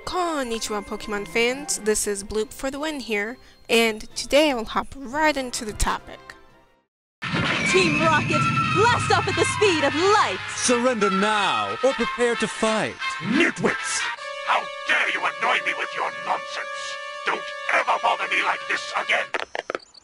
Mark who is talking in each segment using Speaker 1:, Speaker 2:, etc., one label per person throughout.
Speaker 1: Konnichiwa Pokemon fans, this is Bloop for the win here, and today I'll hop right into the topic.
Speaker 2: Team Rocket, blast off at the speed of light!
Speaker 3: Surrender now, or prepare to fight.
Speaker 4: Nitwits! How dare you annoy me with your nonsense! Don't ever bother me like this again!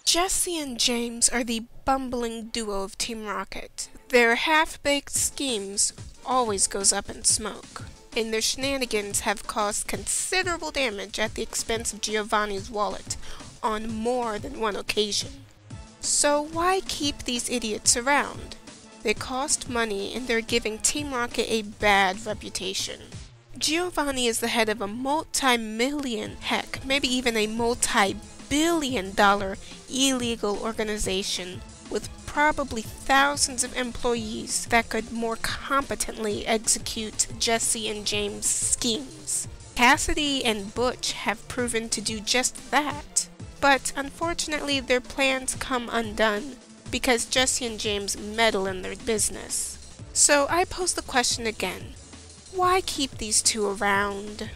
Speaker 1: Jessie and James are the bumbling duo of Team Rocket. Their half-baked schemes always goes up in smoke, and their shenanigans have caused considerable damage at the expense of Giovanni's wallet on more than one occasion. So why keep these idiots around? They cost money and they're giving Team Rocket a bad reputation. Giovanni is the head of a multi-million, heck, maybe even a multi-billion-dollar illegal organization with probably thousands of employees that could more competently execute Jessie and James' schemes. Cassidy and Butch have proven to do just that, but unfortunately their plans come undone because Jessie and James meddle in their business. So I pose the question again, why keep these two around?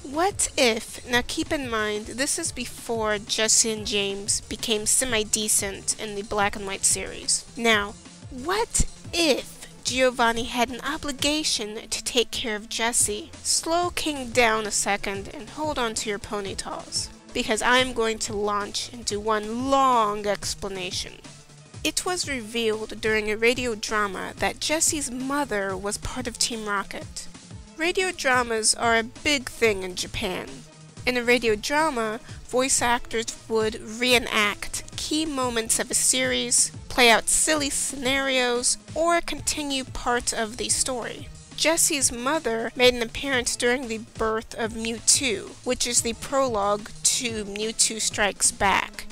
Speaker 1: What if, now keep in mind, this is before Jessie and James became semi-decent in the Black and White series. Now, what if Giovanni had an obligation to take care of Jessie? Slow King down a second and hold on to your ponytails, because I'm going to launch into one long explanation. It was revealed during a radio drama that Jessie's mother was part of Team Rocket. Radio dramas are a big thing in Japan. In a radio drama, voice actors would reenact key moments of a series, play out silly scenarios, or continue parts of the story. Jessie's mother made an appearance during the birth of Mewtwo, which is the prologue to Mewtwo Strikes Back.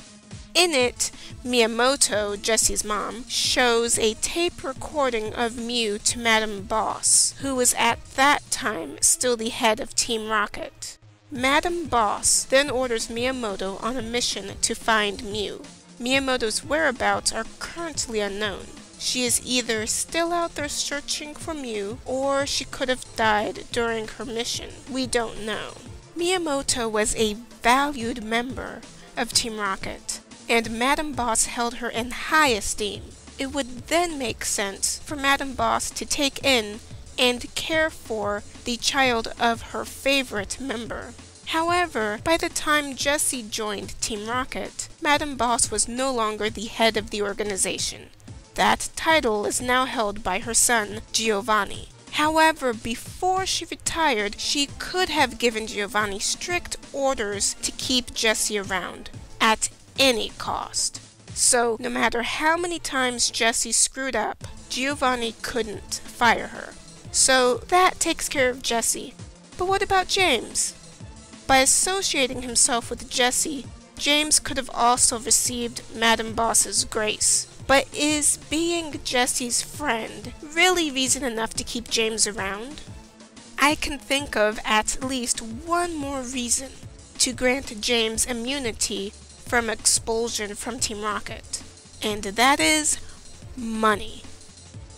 Speaker 1: In it, Miyamoto, Jessie's mom, shows a tape recording of Mew to Madame Boss, who was at that time still the head of Team Rocket. Madame Boss then orders Miyamoto on a mission to find Mew. Miyamoto's whereabouts are currently unknown. She is either still out there searching for Mew, or she could have died during her mission. We don't know. Miyamoto was a valued member of Team Rocket, and Madame Boss held her in high esteem. It would then make sense for Madame Boss to take in and care for the child of her favorite member. However, by the time Jessie joined Team Rocket, Madame Boss was no longer the head of the organization. That title is now held by her son, Giovanni. However, before she retired, she could have given Giovanni strict orders to keep Jessie around, at any cost. So, no matter how many times Jessie screwed up, Giovanni couldn't fire her. So, that takes care of Jessie. But what about James? By associating himself with Jessie, James could have also received Madame Boss's grace. But is being Jessie's friend really reason enough to keep James around? I can think of at least one more reason to grant James immunity from expulsion from Team Rocket, and that is money.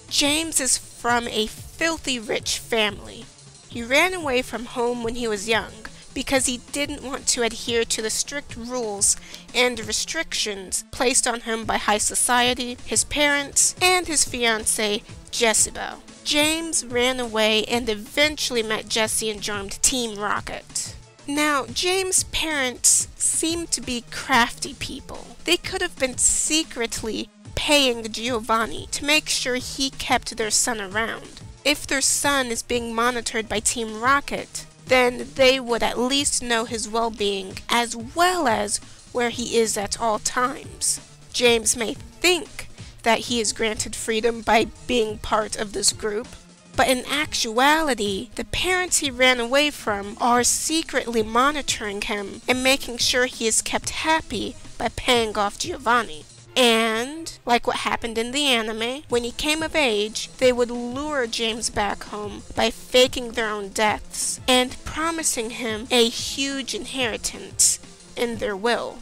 Speaker 1: James is from a filthy rich family. He ran away from home when he was young because he didn't want to adhere to the strict rules and restrictions placed on him by high society, his parents, and his fiancée, Jezebel. James ran away and eventually met Jessie and joined Team Rocket. Now, James' parents seem to be crafty people. They could have been secretly paying Giovanni to make sure he kept their son around. If their son is being monitored by Team Rocket, then they would at least know his well-being as well as where he is at all times. James may think that he is granted freedom by being part of this group, but in actuality, the parents he ran away from are secretly monitoring him and making sure he is kept happy by paying off Giovanni. And, like what happened in the anime, when he came of age, they would lure James back home by faking their own deaths and promising him a huge inheritance in their will.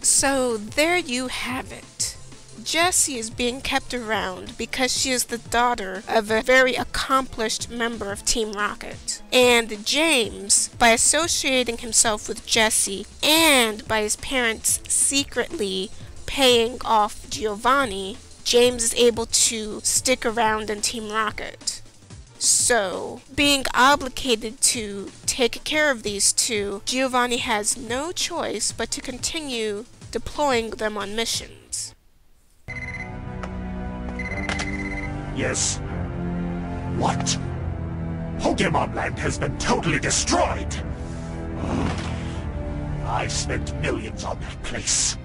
Speaker 1: So there you have it. Jessie is being kept around because she is the daughter of a very accomplished member of Team Rocket. And James, by associating himself with Jessie and by his parents secretly paying off Giovanni, James is able to stick around in Team Rocket. So, being obligated to take care of these two, Giovanni has no choice but to continue deploying them on missions.
Speaker 4: Yes? What? Pokémon Land has been totally destroyed! I've spent millions on that place.